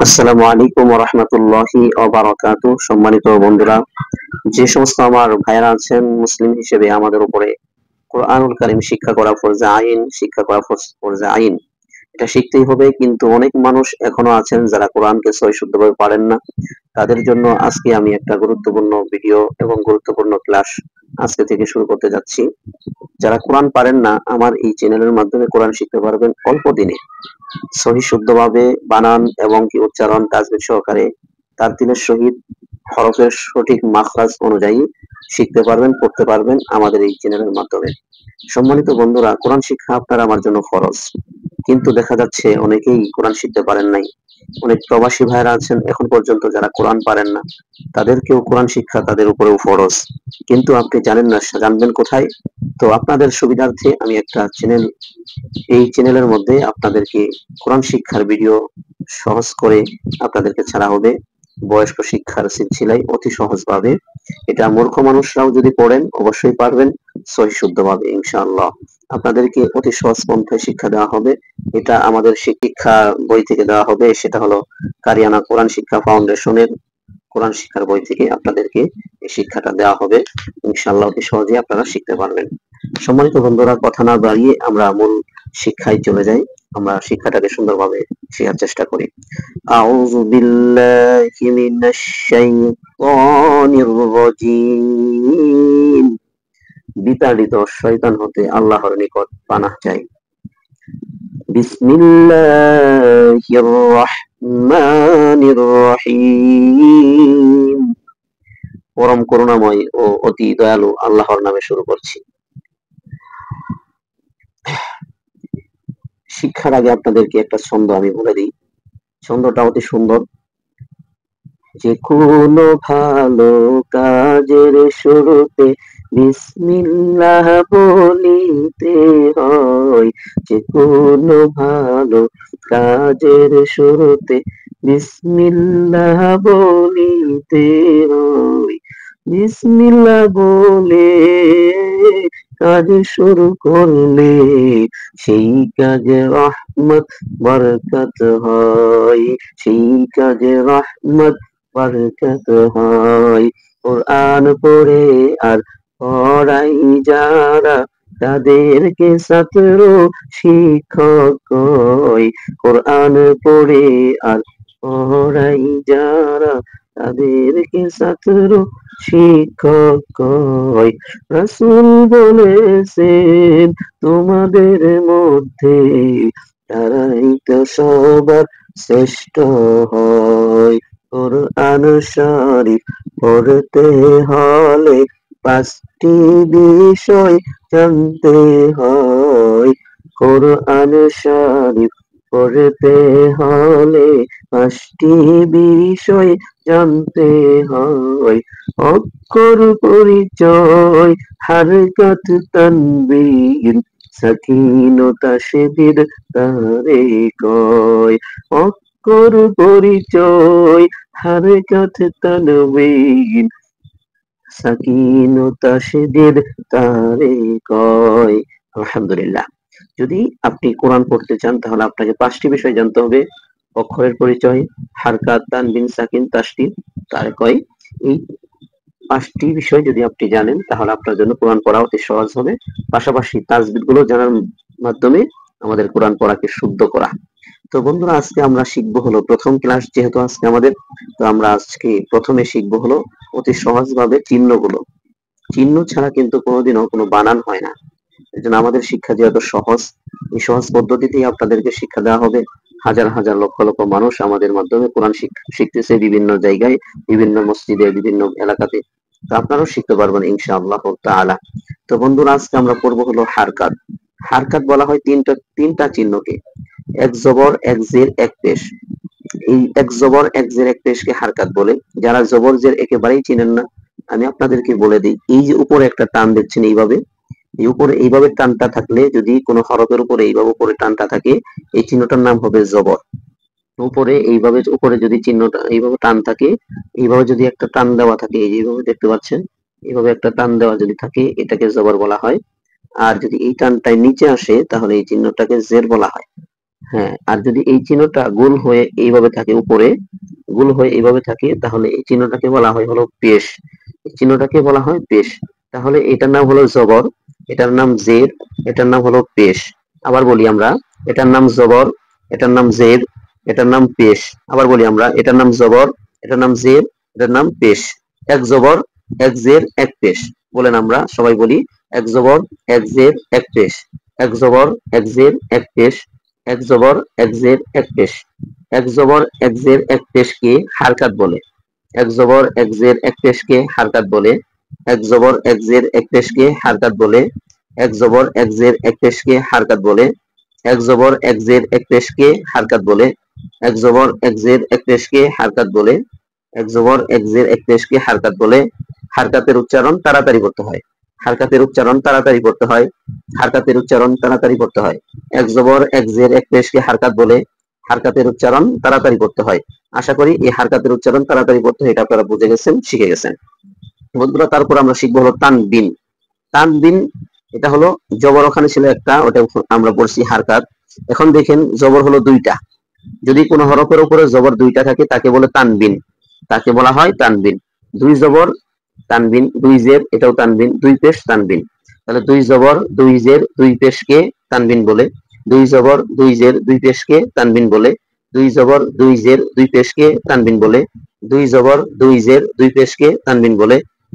আসসালামু আলাইকুম ওয়া রাহমাতুল্লাহি ওয়া বারাকাতুহু। সম্মানিত বন্ধুরা, যে সমস্ত আমার ভাইয়েরা আছেন মুসলিম হিসেবে আমাদের উপরে কোরআনুল কারীম শিক্ষা করা ফরজে আইন, শিক্ষা করা ফরজে আইন। এটা শিখতেই হবে, কিন্তু অনেক মানুষ এখনো আছেন যারা কোরআনকে সহিশুদ্ধভাবে পারেন না। তাদের জন্য আজকে আমি একটা গুরুত্বপূর্ণ ভিডিও এবং গুরুত্বপূর্ণ ক্লাস আজকে থেকে শুরু করতে যাচ্ছি। যারা কোরআন পারেন না, আমার এই চ্যানেলের মাধ্যমে কোরআন শিখতে পারবেন অল্প দিনে, সহি শুদ্ধভাবে বানান এবং কি উচ্চারণ তাজবিদ সহকারে তারতিলের সহিত হরফের সঠিক মাখরাজ অনুযায়ী শিখতে পারবেন, পড়তে পারবেন আমাদের এই চ্যানেলের মাধ্যমে। সম্মানিত বন্ধুরা, কোরআন শিক্ষা আপনার আমার জন্য ফরজ, কিন্তু দেখা যাচ্ছে অনেকেই কোরআন শিখতে পারেন নাই। অনেক প্রবাসী ভাইরা আছেন এখন পর্যন্ত যারা কোরআন পারেন না, তাদেরকেও কোরআন শিক্ষা তাদের উপরেও ফরজ, কিন্তু আপনি জানেন না, জানবেন কোথায়? তো আপনাদের সুবিধার্থে আমি একটা চ্যানেল, এই চ্যানেলের মধ্যে আপনাদেরকে কোরআন শিক্ষার ভিডিও সহজ করে আপনাদেরকে ছাড়া হবে। বয়স্ক শিক্ষার সিলসিলায় অতি সহজভাবে, এটা মূর্খ মানুষরাও যদি পড়েন অবশ্যই পারবেন সহি শুদ্ধভাবে ইনশাআল্লাহ। আপনাদেরকে অতি সহজ পন্থায় শিক্ষা দেওয়া হবে। এটা আমাদের শিক্ষা বই থেকে দেওয়া হবে, সেটা হলো কারিয়ানা কোরআন শিক্ষা ফাউন্ডেশনের কোরআন শিক্ষার বই থেকে আপনাদেরকে এই শিক্ষাটা দেওয়া হবে। ইনশাআল্লাহ অতি সহজে আপনারা শিখতে পারবেন। সম্মানিত বন্ধুরা, কথা না বাড়িয়ে আমরা মূল শিক্ষায় চলে যাই। আমরা শিক্ষাটাকে সুন্দরভাবে শেখার চেষ্টা করি। আউযু বিল্লাহি মিনাশ শাইতানির রাজীম। বিতাড়িত শয়তান হতে আল্লাহর নিকট পানাহ চাই। বিসমিল্লাহির রহমানির রহিম। পরম করুণাময় ও অতি দয়ালু আল্লাহর নামে শুরু করছি। শিক্ষার আগে আপনাদেরকে একটা ছন্দ আমি বলে দিই। ছন্দটা অতি সুন্দর। যে কোনো ভালো কাজের শুরুতে বিসমিল্লাহ বলিতে হয়। যে কোনো ভালো কাজের শুরুতে বিসমিল্লাহ বলিতে হয়। বিসমিল্লাহ বলে কাজ শুরু করলে সেই কাজে রহমত বরকত হয়। সেই কাজে রহমত বরকত হয়। কোরআন পড়ে আর পড়াই যারা, তাদেরকে ছাত্র শিক্ষক কয়। কোরআন পড়ে আর পড়াই যারা, তাদেরকে ছাত্র শিক্ষক কয়। রাসূল বলেছেন তোমাদের মধ্যে তারাই তো সবার শ্রেষ্ঠ হয়। কোরআন শরীফ পড়তে হলে 5টি বিষয় জানতে হয়। কোরআন শরীফ পড়তে হলে 5টি বিষয় জানতে হয়। অক্ষর পরিচয়, হারকাত তানবীর, সাকিন ও তাশদীদ তারে কয়। অক্ষর পরিচয়, হারকাত তানবীর, সাকিন ও তাশদীদ তারে কয়। আলহামদুলিল্লাহ। যদি আপনি কোরআন পড়তে চান তাহলে আপনাকে 5টি বিষয় জানতে হবে। অক্ষরের পরিচয়, হারকাত, তানবিন, সাকিন, তাশদীদ তারে কয়। এই 5টি বিষয় যদি আপনি জানেন তাহলে আপনার জন্য কোরআন পড়া অতি সহজ হবে। পাশাপাশি তাজবিদ গুলো জানার মাধ্যমে আমাদের কোরআন পড়াকে শুদ্ধ করা। তো বন্ধুরা, আজকে আমরা শিখবো হলো প্রথম ক্লাস যেহেতু আজকে আমাদের, তো আমরা আজকে প্রথমে শিখবো হলো অতি সহজভাবে চিহ্নগুলো। চিহ্ন ছাড়া কিন্তু কোনোদিনও কোনো বানান হয় না। এজন্য আমাদের শিক্ষা যেহেতু সহজ, এই সহজ পদ্ধতিতেই আপনাদেরকে শিক্ষা দেওয়া হবে। হাজার হাজার লক্ষ লক্ষ মানুষ আমাদের মাধ্যমে কোরআন শিখতেছে বিভিন্ন জায়গায়, বিভিন্ন মসজিদে, বিভিন্ন এলাকাতে। তো আপনারাও শিখতে পারবেন ইনশাআল্লাহ তাআলা। তো বন্ধুরা, আজকে আমরা পড়বো হলো হারকাত। হারকাত বলা হয় তিনটা চিহ্নকে, এক জবর, এক জের, এক পেশ। এই এক জবর, এক জের, এক পেশকে হারকাত বলে। যারা জবর জের একেবারেই চিনেন না, আমি আপনাদেরকে বলে দিই। এই যে উপরে একটা টান দেখছেন, এইভাবে এই উপরে এইভাবে টানটা থাকলে, যদি কোনো হরফের উপরে এইভাবে উপরে টানটা থাকে, এই চিহ্নটার নাম হবে জবর। উপরে এইভাবে, উপরে যদি চিহ্নটা এইভাবে টান থাকে, এইভাবে যদি একটা টান দেওয়া থাকে, এই যেভাবে দেখতে পাচ্ছেন, এইভাবে একটা টান দেওয়া যদি থাকে, এটাকে জবর বলা হয়। আর যদি এই টানটাই নিচে আসে তাহলে এই চিহ্নটাকে জের বলা হয়। হ্যাঁ, আর যদি এই চিহ্নটা গোল হয়ে এইভাবে থাকে, উপরে গোল হয়ে এইভাবে থাকে, তাহলে এই চিহ্নটাকে বলা হয় হলো পেশ। এই চিহ্নটাকে বলা হয় পেশ। তাহলে এটার নাম হলো জবর, এটার নাম জের, এটার নাম হলো পেশ। আবার বলি আমরা, এটার নাম জবর, এটার নাম জের, এটার নাম পেশ। আবার বলি আমরা, এটার নাম জবর, এটার নাম জের, এটার নাম পেশ। এক জবর, এক জের, এক পেশ। বলেন আমরা সবাই বলি, এক জবর, এক জের, এক পেশ। এক জবর, এক জের, এক পেশ। এক জবর, এক জের, এক পেশ। এক জবর, এক জের, এক পেশকে হারকাত বলে। এক জবর, এক জের, এক পেশকে হারকাত বলে। এক জবর, এক জের, এক পেশকে হারকাত বলে। এক জবর, এক জের, এক পেশকে হারকাত বলে। এক জবর, এক জের, এক পেশকে হারকাত বলে। এক জবর, এক জের, এক পেশকে হারকাত বলে। এক জবর, এক জের, এক পেশকে হারকাত বলে। হারকাতের উচ্চারণ তাড়াতাড়ি করতে হয়। হারকাতের উচ্চারণ তাড়াতাড়ি করতে হয়। হারকাতের উচ্চারণ তাড়াতাড়ি করতে হয়। এক জবর, এক জের, এক পেশকে হারকাত বলে। হারকাতের উচ্চারণ তাড়াতাড়ি করতে হয়। আশা করি এই হারকাতের উচ্চারণ তাড়াতাড়ি করতে হয়, এটা আপনারা বুঝে গেছেন, শিখে গেছেন। বন্ধুরা, তারপর আমরা শিখবো হলো তানবিন। তানবিন, এটা হলো জবর ওখানে ছিল একটা, ওটা আমরা পড়ছি হারকাত। এখন দেখেন জবর হলো দুইটা। যদি কোনো হরফের উপরে জবর দুইটা থাকে তাকে বলে তানবিন, তাকে বলা হয় তানবিন। দুই জবর তানবিন, দুই জের, এটাও তানবিন। দুই পেশ তানবিন। তাহলে দুই জবর, দুই জের, দুই পেশকে তানবিন বলে। দুই জবর, দুই জের, দুই পেশকে তানবিন বলে। দুই জবর, দুই জের, দুই পেশকে তানবিন বলে। দুই জবর, দুই জের, দুই পেশকে তানবিন বলে।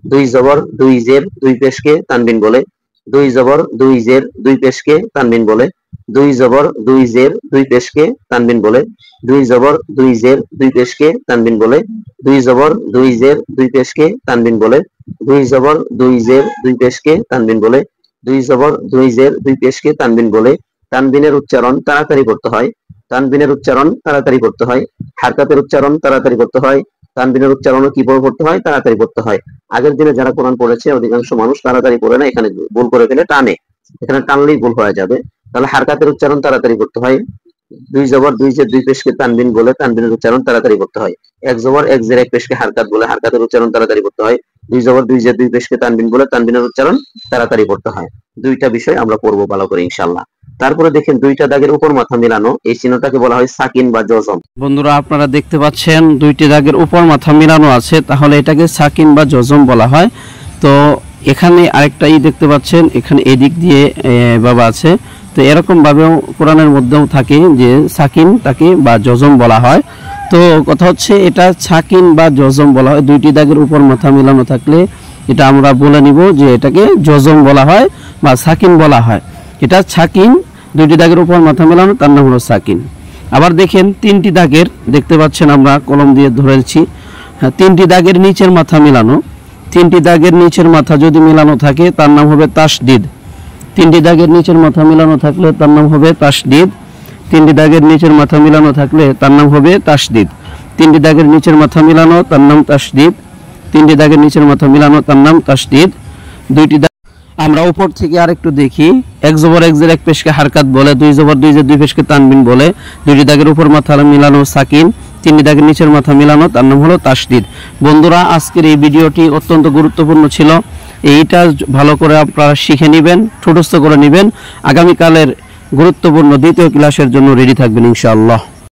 দুই জবর, দুই জের, দুই পেশকে তানবিন বলে। দুই জবর, দুই জের, দুই পেশকে তানবিন বলে। দুই জবর, দুই জের, দুই পেশকে তানবিন বলে। দুই জবর, দুই জের, দুই পেশকে তানবিন বলে। দুই জবর, দুই জের, দুই পেশকে তানবিন বলে। দুই জবর, দুই জের, দুই পেশকে তানবিন বলে। দুই জবর, দুই জের, দুই পেশকে তানবিন বলে। তানবিনের উচ্চারণ তাড়াতাড়ি করতে হয়। তানবিনের উচ্চারণ তাড়াতাড়ি করতে হয়। হারকাতের উচ্চারণ তাড়াতাড়ি করতে হয়। তানবিনের উচ্চারণও কি করতে হয়? তাড়াতাড়ি করতে হয়। আগের দিনে যারা কোরআন পড়েছে অধিকাংশ মানুষ তাড়াতাড়ি পড়ে না, এখানে ভুল করে ফেলে, টানে। এখানে টানলেই ভুল হয়ে যাবে। তাহলে হারকাতের উচ্চারণ তাড়াতাড়ি করতে হয়। দুই জবর, দুই জের, দুই পেশকে তানবিন বলে, তানবিনের উচ্চারণ তাড়াতাড়ি করতে হয়। এক জবর, এক জের, এক পেশকে হারকাত বলে, হারকাতের উচ্চারণ তাড়াতাড়ি করতে হয়। দুই জবর, দুই জের, দুই পেশকে তানবিন বলে, তানবিনের উচ্চারণ তাড়াতাড়ি করতে হয়। দুইটা বিষয় আমরা পড়বো ভালো করে ইনশাআল্লাহ। তারপরে দেখেন দুইটা দাগের উপর মাথা মিলানো, এই চিহ্নটাকে বলা হয় সাকিন বা জজম। বন্ধুরা, আপনারা দেখতে পাচ্ছেন দুইটি দাগের উপর মাথা মিলানো আছে, তাহলে এটাকে সাকিন বা জজম বলা হয়। তো এখানে আরেকটা দেখতে পাচ্ছেন, এখানে এদিক দিয়ে বাবা আছে। তো এরকম ভাবেও কোরআনের মধ্যেও থাকে যে সাকিন তাকে বা জজম বলা হয়। তো কথা হচ্ছে এটা সাকিন বা জজম বলা হয়। দুইটি দাগের উপর মাথা মিলানো থাকলে এটা আমরা বলে নিব যে এটাকে জজম বলা হয় বা সাকিন বলা হয়। এটা সাকিন, দুইটি দাগের উপর মাথা মেলানো, তার নাম হলো সাকিন। আবার দেখেন তিনটি দাগের, দেখতে পাচ্ছেন আমরা কলম দিয়ে ধরেছি, তিনটি দাগের নিচের মাথা মেলানো। তিনটি দাগের নিচের মাথা যদি মেলানো থাকে তার নাম হবে তাসদিদ। তিনটি দাগের নিচের মাথা মেলানো থাকলে তার নাম হবে তাসদিদ। তিনটি দাগের নিচের মাথা মেলানো থাকলে তার নাম হবে তাসদিদ। তিনটি দাগের নিচের মাথা মেলানো, তার নাম তাসদিদ। তিনটি দাগের নিচের মাথা মেলানো, তার নাম তাসদিদ। দুইটি আমরা উপর থেকে আরেকটু দেখি। এক জবর, এক জের, এক পেশকে হারকাত বলে। দুই জবর, দুই জের, দুই পেশকে তানবিন বলে। দুইটি দাগের উপর মাথা মিলানো সাকিন। তিনটি দাগের নিচের মাথা মিলানো, তার নাম হলো তাসদিদ। বন্ধুরা, আজকের এই ভিডিওটি অত্যন্ত গুরুত্বপূর্ণ ছিল। এইটা ভালো করে আপনারা শিখে নেবেন, ঠোঁটস্থ করে নেবেন। আগামীকালের গুরুত্বপূর্ণ দ্বিতীয় ক্লাসের জন্য রেডি থাকবেন ইনশাআল্লাহ।